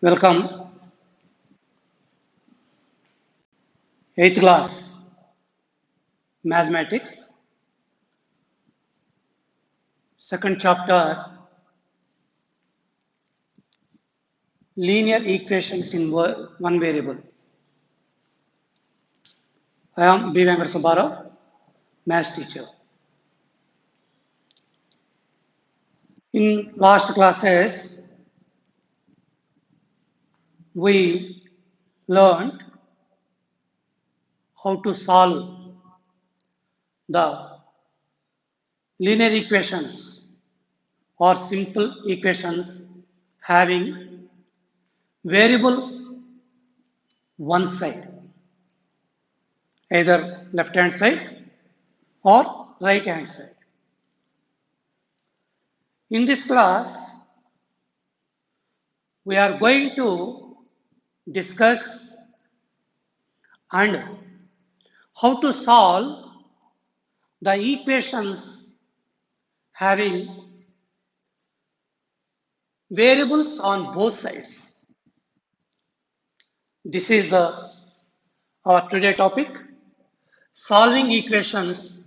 Welcome, 8th class Mathematics, second chapter Linear Equations in one variable. I am B. Venkata Subbarao, Maths teacher. In last classes, we learned how to solve the linear equations or simple equations having variable one side, either left hand side or right hand side. In this class, we are going to discuss and how to solve the equations having variables on both sides. This is our today topic, solving equations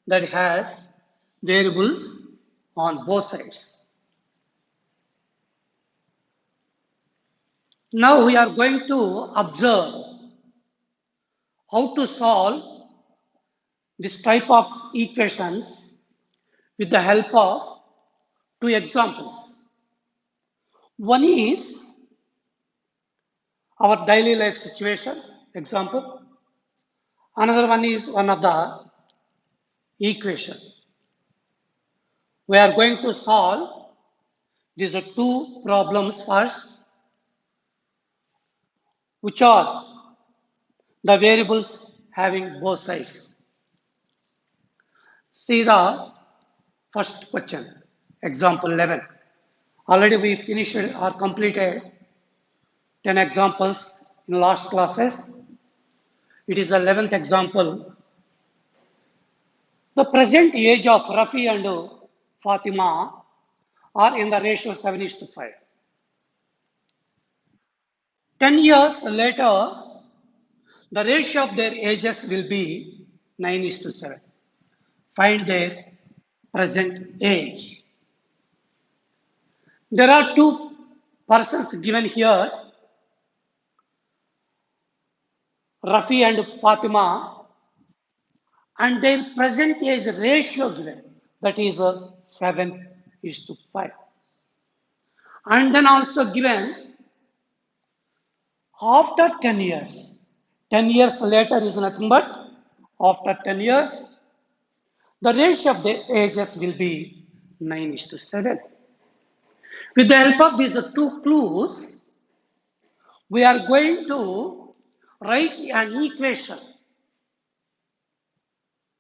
that has variables on both sides. Now we are going to observe how to solve this type of equations with the help of two examples. One is our daily life situation example. Another one is one of the equation. We are going to solve these two problems first, which are the variables having both sides. See the first question, example 11. Already we finished or completed 10 examples in last classes. It is the 11th example. The present age of Rafi and Fatima are in the ratio 7:5. 10 years later, the ratio of their ages will be 9:7. Find their present age. There are two persons given here, Rafi and Fatima, and their present age ratio given, that is 7:5. And then also given after 10 years. 10 years later is nothing but after 10 years, the ratio of the ages will be 9:7. With the help of these two clues, we are going to write an equation.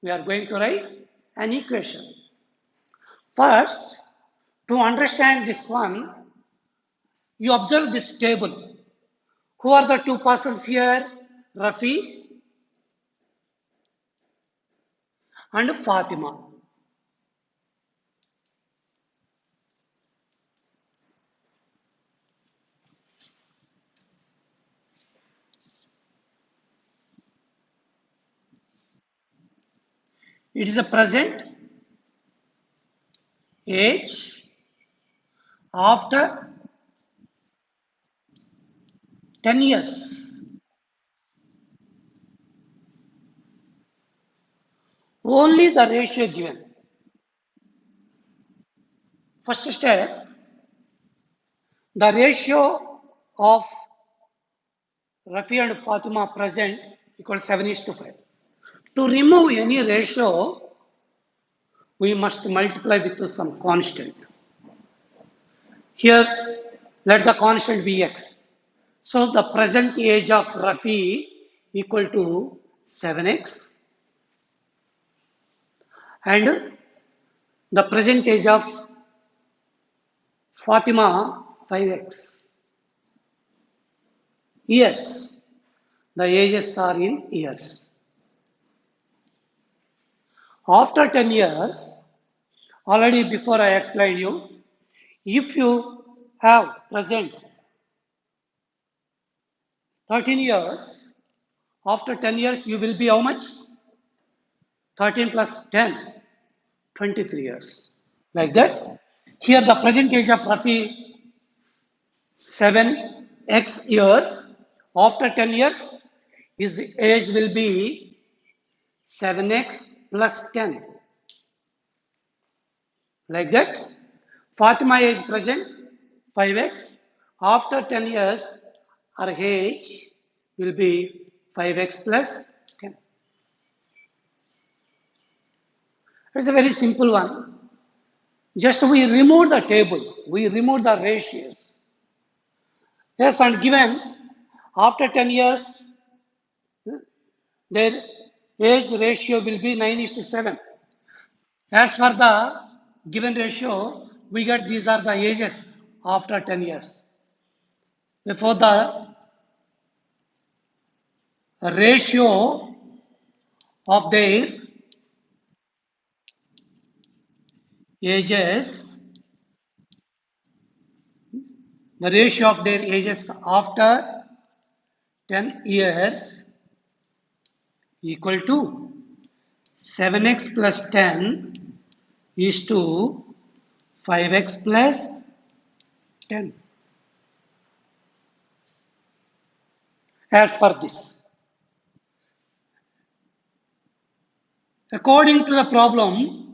We are going to write an equation. First, to understand this one, you observe this table. Who are the two persons here? Rafi and Fatima. It is a present age after 10 years. Only the ratio given. First step, the ratio of Rafi and Fatima present equals 7:5. To remove any ratio, we must multiply with some constant. Here, let the constant be x. So the present age of Rafi equal to 7x and the present age of Fatima 5x. Years. The ages are in years. After 10 years, already before I explained you, if you have present 13 years. After 10 years, you will be how much? 13 plus 10, 23 years. Like that. Here the present age of Rafi, 7x years. After 10 years, his age will be 7x plus 10. Like that. Fatima age present, 5x. After 10 years, her age will be 5x plus 10. It's a very simple one. Just we remove the table, we remove the ratios. Yes, and given after 10 years, their age ratio will be 9 is to 7. As for the given ratio, we get these are the ages after 10 years. Therefore, the ratio of their ages, the ratio of their ages after 10 years equal to 7x plus 10 is to 5x plus 10. As for this, according to the problem,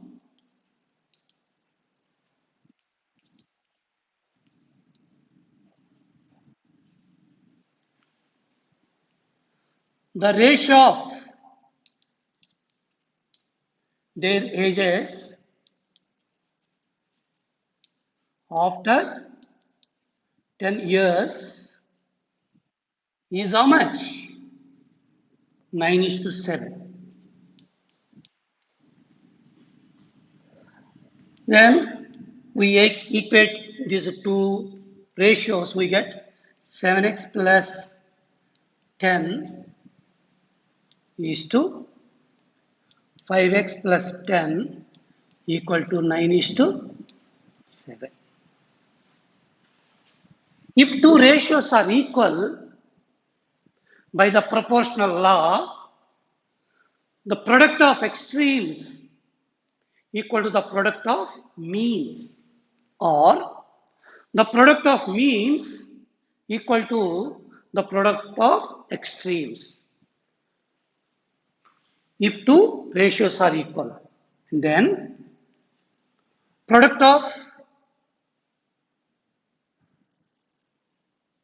the ratio of their ages after 10 years is how much? 9 is to 7. Then we equate these two ratios, we get 7x plus 10 is to 5x plus 10 equal to 9 is to 7. If two ratios are equal by the proportional law, the product of extremes equal to the product of means, or the product of means equal to the product of extremes. If two ratios are equal, then product of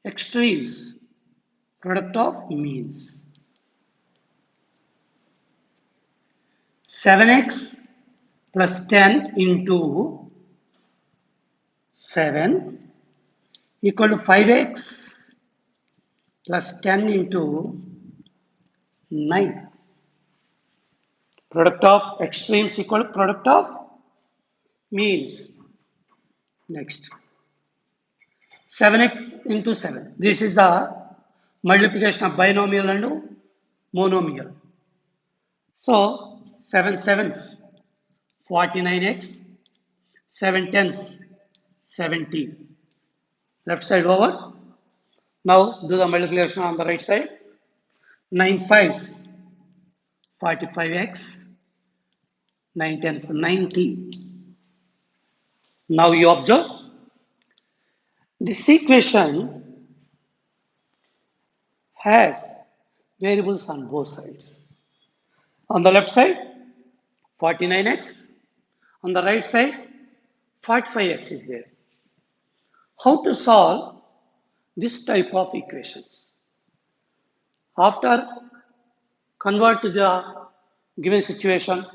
extremes, product of means. 7x plus 10 into 7 equal to 5x plus 10 into 9. Product of extremes equal to product of means. Next. 7x into 7. This is the multiplication of binomial and monomial. So 7 sevens, 49x, 7 tens, 70. Left side over. Now do the multiplication on the right side. 9 fives, 45x, 9 tens, 90. Now you observe this equation has variables on both sides. On the left side, 49x. On the right side, 45x is there. How to solve this type of equations? After convert to the given situation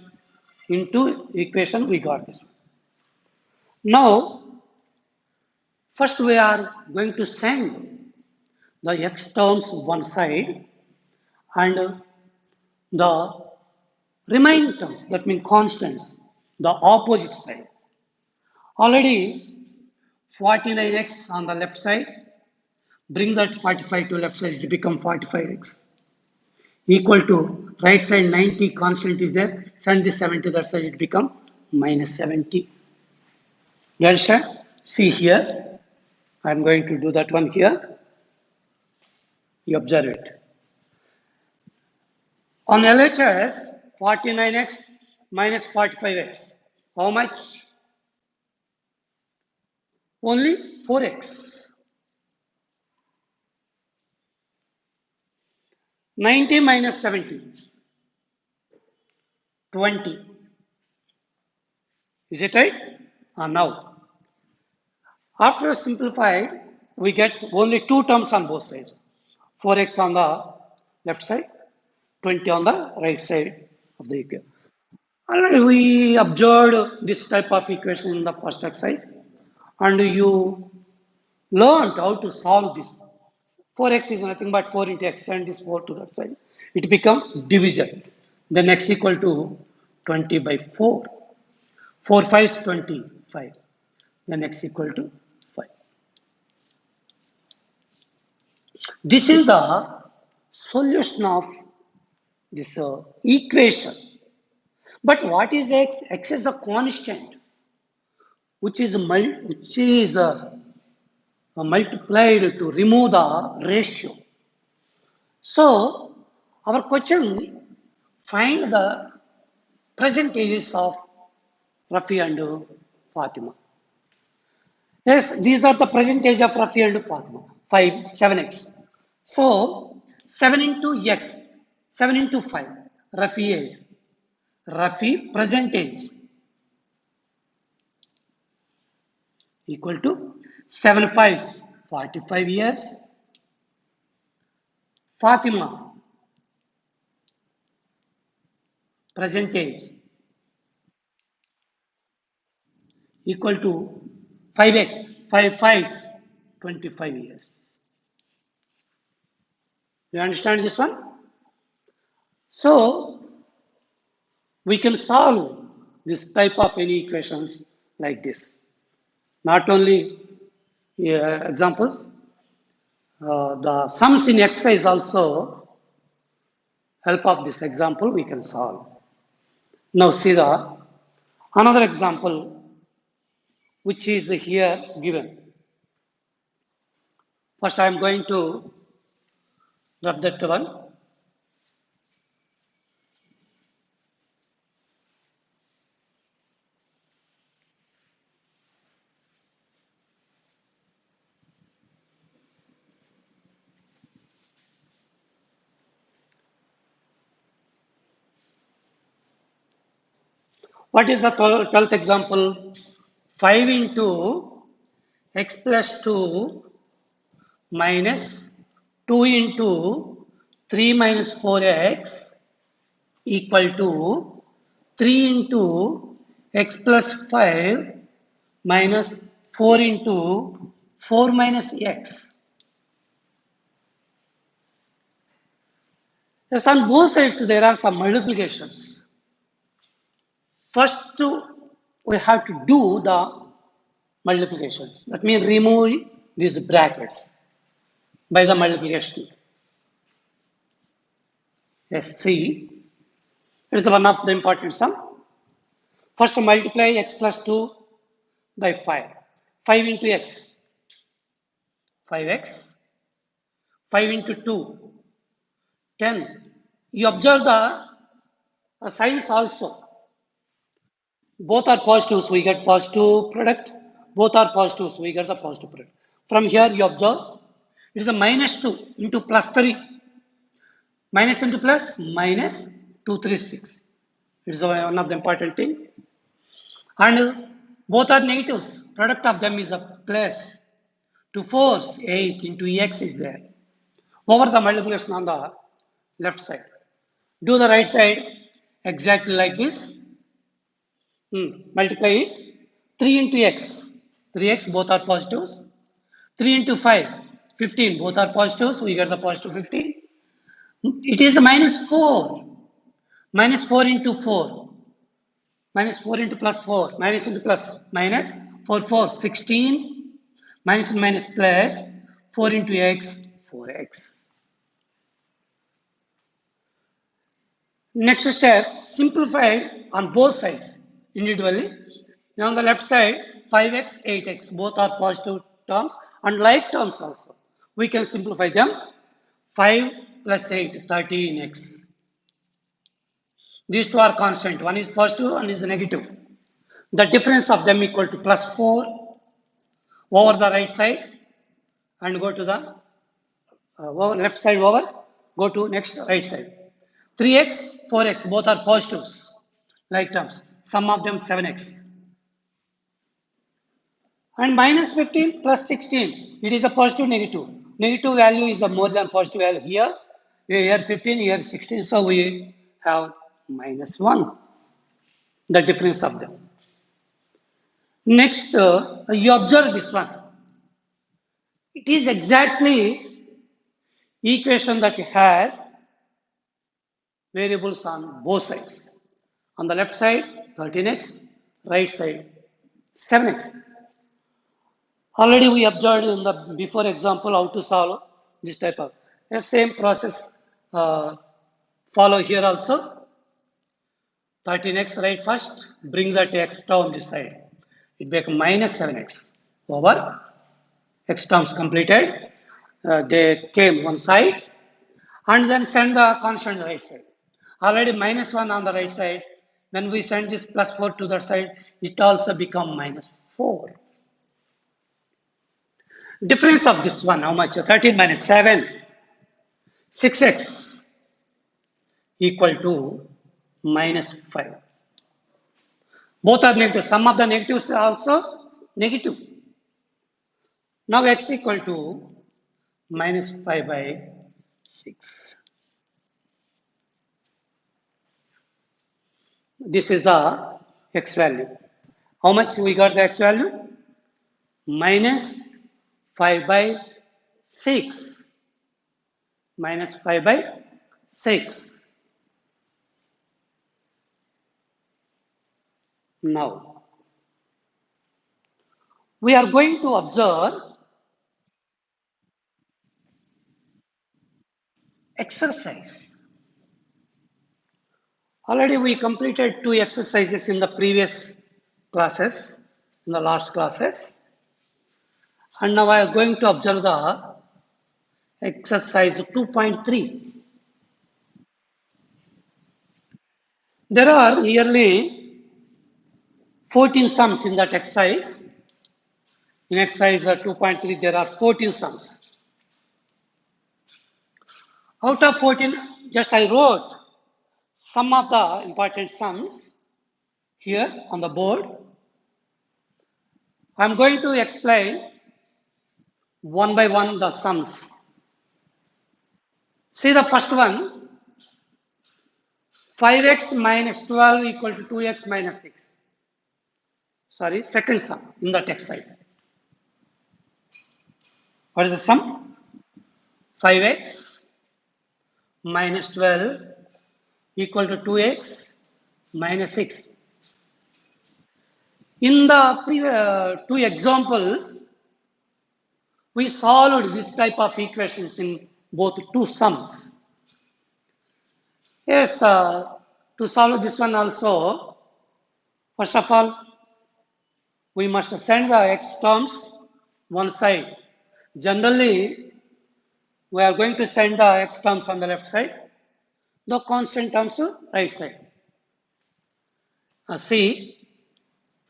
into equation, we got this. Now, first we are going to send the x terms one side and the remaining terms, that means constants, the opposite side. Already 49x on the left side, bring that 45 to left side, it become 45x. Equal to right side 90 constant is there, send this 70 that side, it become minus 70. You understand? See here, I am going to do that one here. You observe it. On LHS, 49x minus 45x. How much? Only 4x. 90 minus 70. 20. Is it right? Now, after simplified, we get only two terms on both sides. 4x on the left side, 20 on the right side of the equation. Already we observed this type of equation in the first exercise, and you learned how to solve this. 4x is nothing but 4 into x, and this 4 to that side. It becomes division. Then x equal to 20 by 4. 4 5 is 25. Then x equal to 5. This is the solution of this equation. But what is x? X is a constant, which is multiplied to remove the ratio. So, our question, find the percentages of Rafi and Fatima. Yes, these are the percentage of Rafi and Fatima. 5, 7x. So, 7 into x, 7 into 5, Rafi age. Rafi percentage equal to 7 5s, 45 years. Fatima percentage equal to 5x, 5 5s, 25 years. You understand this one? So, we can solve this type of any equations like this. Not only examples, the sums in exercise also help of this example we can solve. Now see the another example which is here given. First I am going to rub that one. What is the 12th example? 5 into x plus 2 minus 2 into 3 minus 4x equal to 3 into x plus 5 minus 4 into 4 minus x. Yes, on both sides there are some multiplications. First, we have to do the multiplications. That means remove these brackets by the multiplication. Yes, see, it is one of the important sum. First, multiply x plus 2 by 5. 5 into x, 5x. 5 into 2, 10. You observe the signs also. Both are positives, we get positive product. Both are positives, we get the positive product. From here you observe, it is a minus 2 into plus 3. Minus into plus, minus 2, 3, 6. It is one of the important thing. And both are negatives. Product of them is a plus. 2 4s, 8 into x is there. Over the multiplication on the left side. Do the right side exactly like this. Multiply it. 3 into x. 3x, both are positives. 3 into 5, 15, both are positives. We get the positive 15. It is a minus 4. Minus 4 into 4. Minus 4 into plus 4. Minus into plus. Minus 4, 4, 16. Minus and minus plus. 4 into x, 4x. Next step, simplify on both sides individually. Now on the left side, 5x, 8x, both are positive terms and like terms also. We can simplify them. 5 plus 8, 13x. These two are constant. One is positive, one is negative. The difference of them equal to plus 4 over the right side and go to the left side over, go to next right side. 3x, 4x, both are positives, like terms. Sum of them 7x. And minus 15 plus 16, it is a positive negative. Negative value is a more than positive value here 15, here 16. So we have minus 1, the difference of them. Next, you observe this one. It is exactly equation that has variables on both sides. On the left side, 13x, right side, 7x. Already we observed in the before example how to solve this type of the same process follow here also. 13x right first, bring that x down this side. It becomes minus 7x over x terms completed. They came one side and then send the constant right side. Already minus 1 on the right side. When we send this plus 4 to the side, it also become minus 4. Difference of this one, how much? 13 minus 7, 6x equal to minus 5. Both are negative. Sum of the negatives are also negative. Now x equal to minus 5 by 6. This is the x value. How much we got the x value? Minus 5 by 6. Minus 5 by 6. Now, we are going to observe exercise. Already we completed 2 exercises in the previous classes, in the last classes. And now I am going to observe the exercise 2.3. There are nearly 14 sums in that exercise. In exercise 2.3, there are 14 sums. Out of 14, just I wrote some of the important sums here on the board. I'm going to explain one by one the sums. See the first one, 5x minus 12 equal to 2x minus 6. Sorry, second sum in that exercise. What is the sum? 5x minus 12 equal to 2x minus 6. In the previous 2 examples, we solved this type of equations in both 2 sums. Yes, to solve this one also, first of all, we must send the x terms one side. Generally, we are going to send the x terms on the left side, the constant terms to right side. See,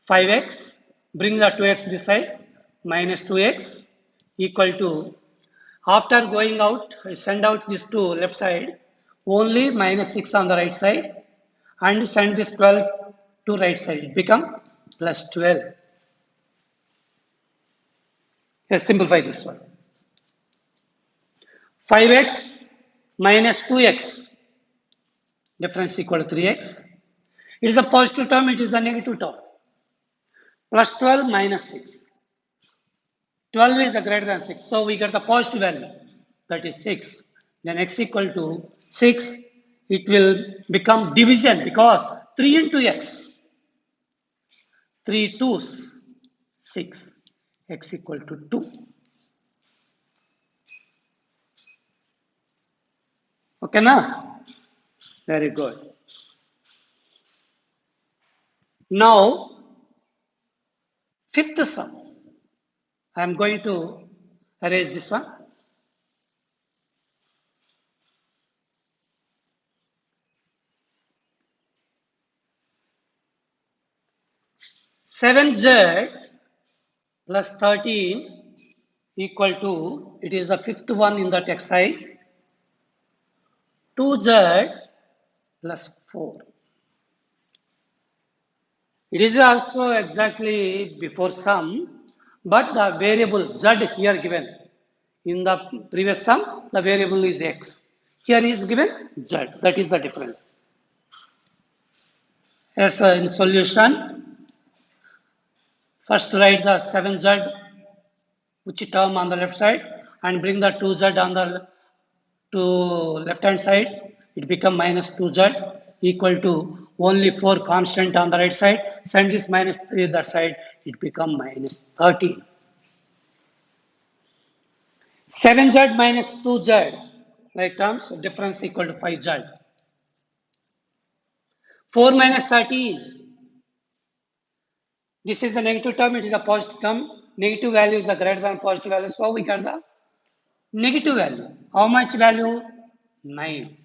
5x, bring the 2x this side, minus 2x equal to, after going out, I send out this to left side, only minus 6 on the right side, and send this 12 to right side, it become plus 12. Let's simplify this one. 5x minus 2x, difference equal to 3x. It is a positive term, it is the negative term. Plus 12 minus 6. 12 is greater than 6, so we get the positive value, that is 6. Then x equal to 6, it will become division because 3 into x. 3 2s, 6, x equal to 2. Okay, now? Very good. Now, fifth sum. I am going to erase this one. 7z plus 13 equal to, it is the fifth one in that exercise, 2z plus 4. It is also exactly before sum, but the variable z here given. In the previous sum, the variable is x. Here is given z. That is the difference. As in solution, first write the 7z, which term on the left side, and bring the 2z on the to left hand side. It become minus 2z equal to only 4 constant on the right side. Send this minus 3 that side. It become minus 13. 7z minus 2z, like terms, difference equal to 5z. 4 minus 13. This is the negative term, it is a positive term. Negative value is a greater than positive value, so we got the negative value. How much value? 9.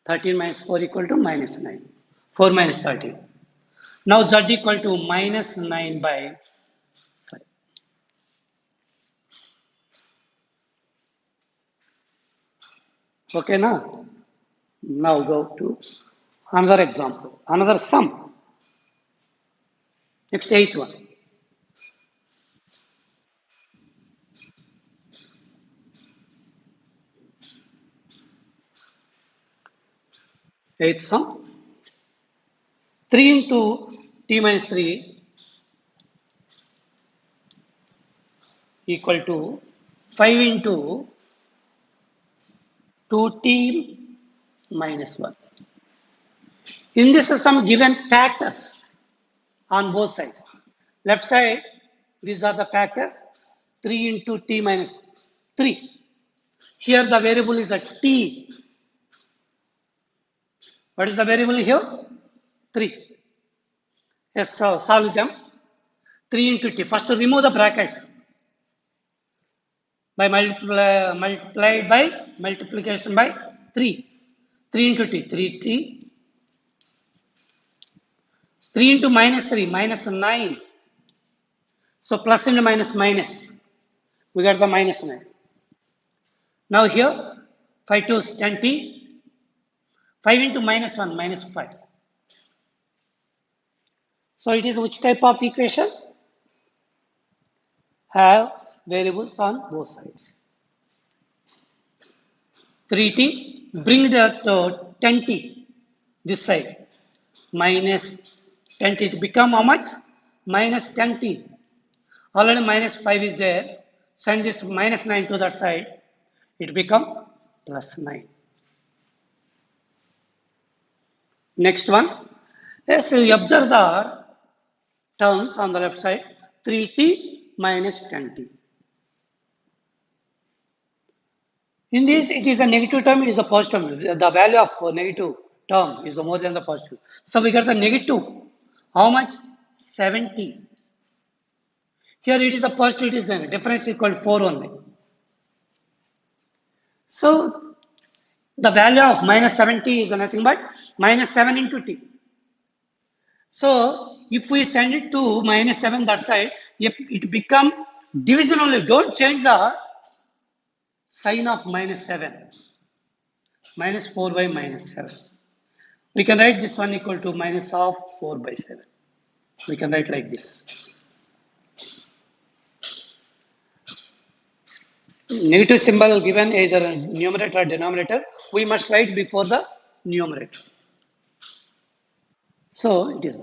13 minus 4 equal to minus 9. 4 minus 13. Now z equal to minus 9 by 5. Okay, now? Now go to another example, another sum. Next, 8th one. Eighth sum. 3 into t minus 3 equal to 5 into 2t minus 1. In this sum, given factors on both sides. Left side, these are the factors. 3 into t minus 3. Here the variable is a t. What is the variable here? 3. Yes, so solve them. 3 into t. First remove the brackets. By multiplied by multiplication by 3. 3 into t, 3t. 3 into minus 3, minus 9. So plus into minus minus. We got the minus 9. Now here, 5 to 10t. 5 into minus 1, minus 5. So it is which type of equation? Has variables on both sides. 3t, bring that to 10t, this side, minus 10t to become how much? Minus 10t. Already minus 5 is there. Send this minus 9 to that side. It become plus 9. Next one. Yes, you observe the terms on the left side. 3t minus 10t. In this, it is a negative term, it is a positive term. The value of negative term is more than the positive. So we get the negative. How much? 70. Here it is a positive, it is the difference equal to 4 only. So the value of minus 70 is nothing but minus 7 into t. So if we send it to minus 7 that side, it become division only. Don't change the sign of minus 7. Minus 4 by minus 7. We can write this one equal to minus of 4 by 7. We can write like this. Negative symbol given either numerator or denominator, we must write before the numerator. So it is.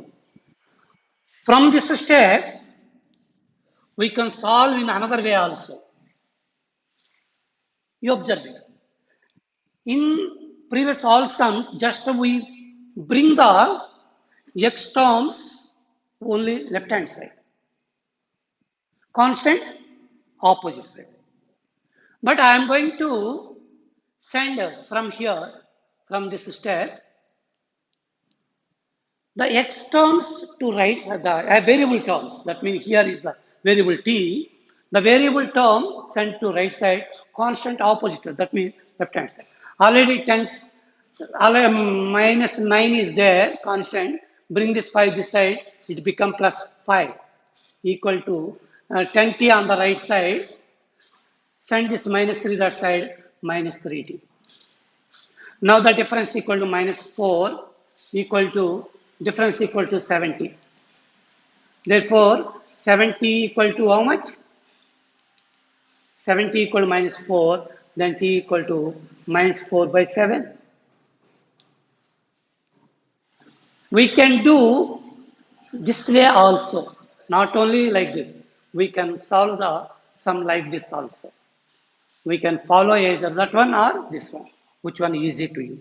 From this step, we can solve in another way also. You observe this. In previous all sum, just we bring the x terms only left hand side. Constant opposite side. But I am going to send from here, from this step, the x terms to right, the variable terms. That means here is the variable t. The variable term sent to right side, constant opposite. That means left hand side. Already minus 9 is there, constant. Bring this 5 this side, it become plus 5 equal to 10t on the right side. Send this minus 3 that side, minus 3t. Now the difference equal to minus 4 equal to difference equal to 70. Therefore, 70 equal to how much? 70 equal to minus 4, then t equal to minus 4 by 7. We can do this way also, not only like this. We can solve the sum like this also. We can follow either that one or this one. Which one is easy to you?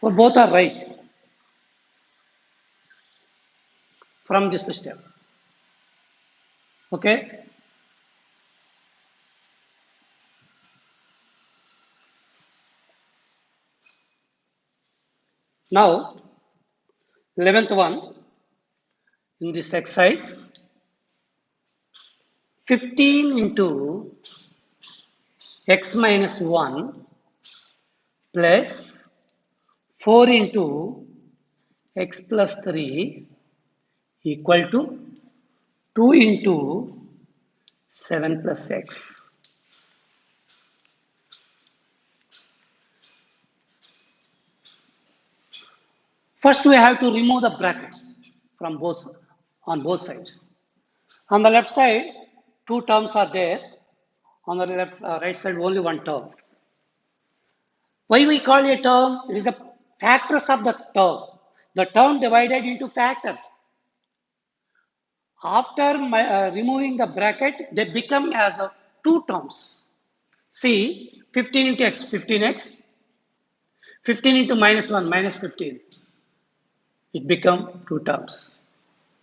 For both are right from this step. Okay? Now, 11th one in this exercise, 15 into x minus 1 plus 4 into x plus 3 equal to 2 into 7 plus x. First, we have to remove the brackets from on both sides. On the left side, two terms are there. On the right side, only one term. Why we call a term? It is the factors of the term. The term divided into factors. After removing the bracket, they become as two terms. See, 15 into x, 15x. 15 into minus 1, minus 15. It become two terms.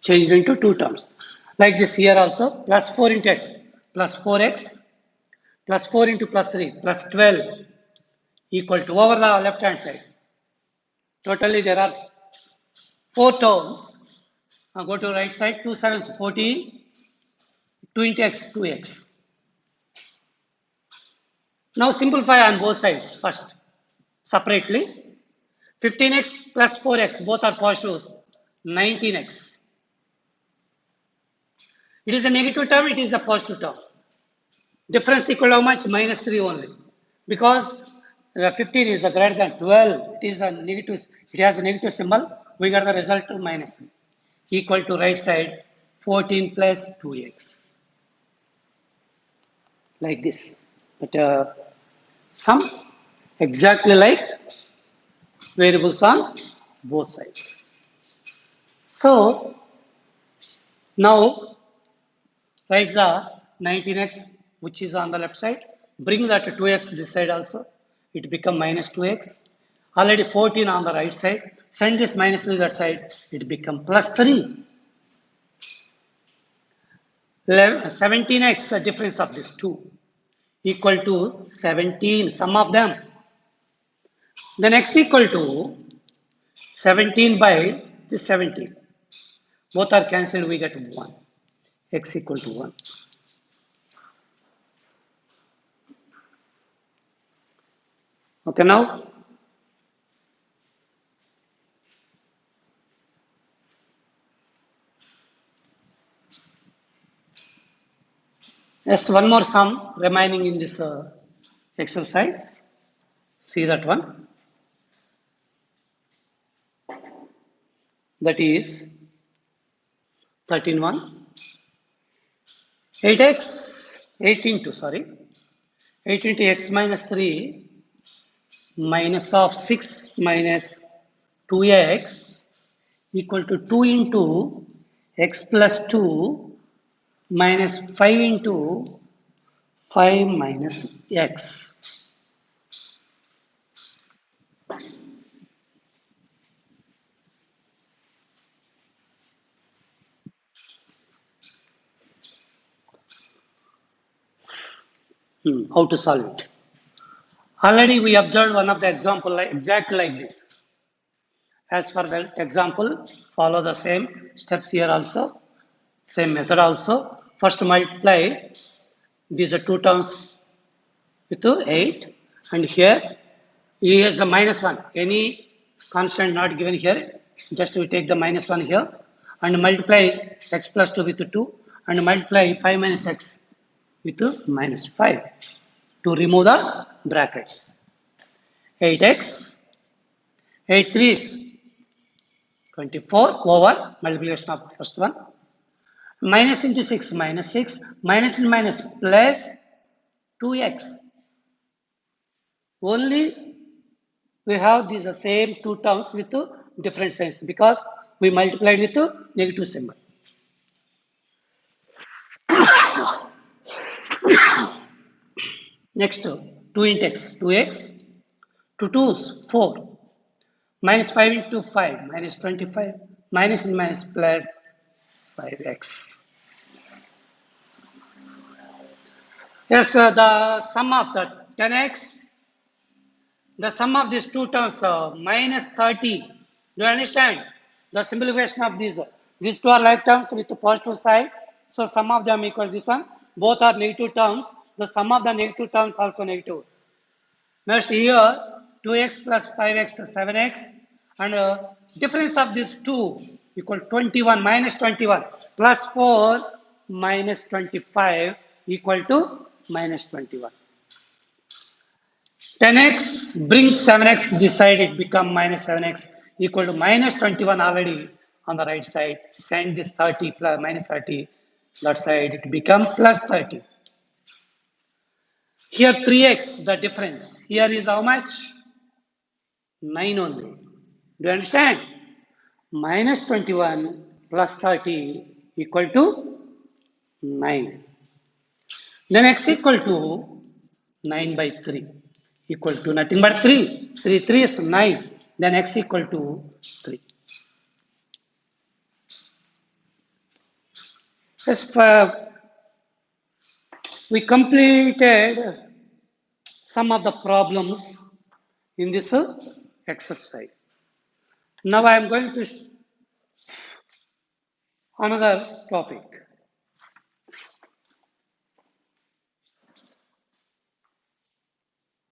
Changed into two terms. Like this here also, plus 4 into x, plus 4x, plus 4 into plus 3, plus 12, equal to over the left hand side. Totally there are 4 terms. Now go to right side, 2 sevens 14, 2 into x, 2x. Now simplify on both sides first, separately. 15x plus 4x, both are positives, 19x. It is a negative term, it is a positive term. Difference equal to how much? Minus 3 only. Because 15 is greater than 12, it is a negative, it has a negative symbol, we got the result to minus 3. Equal to right side, 14 plus 2x. Like this. But sum exactly like variables on both sides. So, now write the 19x which is on the left side, bring that to 2x this side also, it become minus 2x. Already 14 on the right side, send this minus 3 that side, it become plus 3. 17x, the difference of these two, equal to 17, sum of them. Then x equal to 17 by this 17. Both are cancelled, we get 1. X equal to 1. Okay, now yes, one more sum remaining in this exercise. See that one. That is 13(1). 8x, 8 into, sorry, 8 into x minus 3 minus of 6 minus 2x equal to 2 into x plus 2 minus 5 into 5 minus x. How to solve it? Already we observed one of the example like, exactly like this. As for the example, follow the same steps here also, same method also. First multiply these are two terms with 8, and here is a minus 1. Any constant not given here, Just we take the minus 1 here and multiply x plus 2 with 2 and multiply 5 minus x with minus 5 to remove the brackets. 8x, 8 3 is 24 over multiplication of first one. Minus into 6, minus 6, minus and minus plus 2x. Only we have these same two terms with different signs because we multiplied with a negative symbol. Next, 2 into x, 2x, 2 2s, 4, minus 5 into 5, minus 25, minus and minus plus 5x. Yes, the sum of the 10x, the sum of these two terms, minus 30. Do you understand? The simplification of these two are like terms with the positive side. So sum of them equals this one. Both are negative terms. The sum of the negative terms also negative. Next here, 2x plus 5x is 7x. And difference of these two equal 21 minus 21 plus 4 minus 25 equal to minus 21. 10x brings 7x this side, it become minus 7x equal to minus 21 already on the right side. Send this 30 plus minus 30 that side, it become plus 30. Here 3x the difference. Here is how much? 9 only. Do you understand? Minus 21 plus 30 equal to 9. Then x equal to 9 by 3 equal to nothing but 3. 3 is 9. Then x equal to 3. Yes, we completed some of the problems in this exercise. Now I am going to another topic.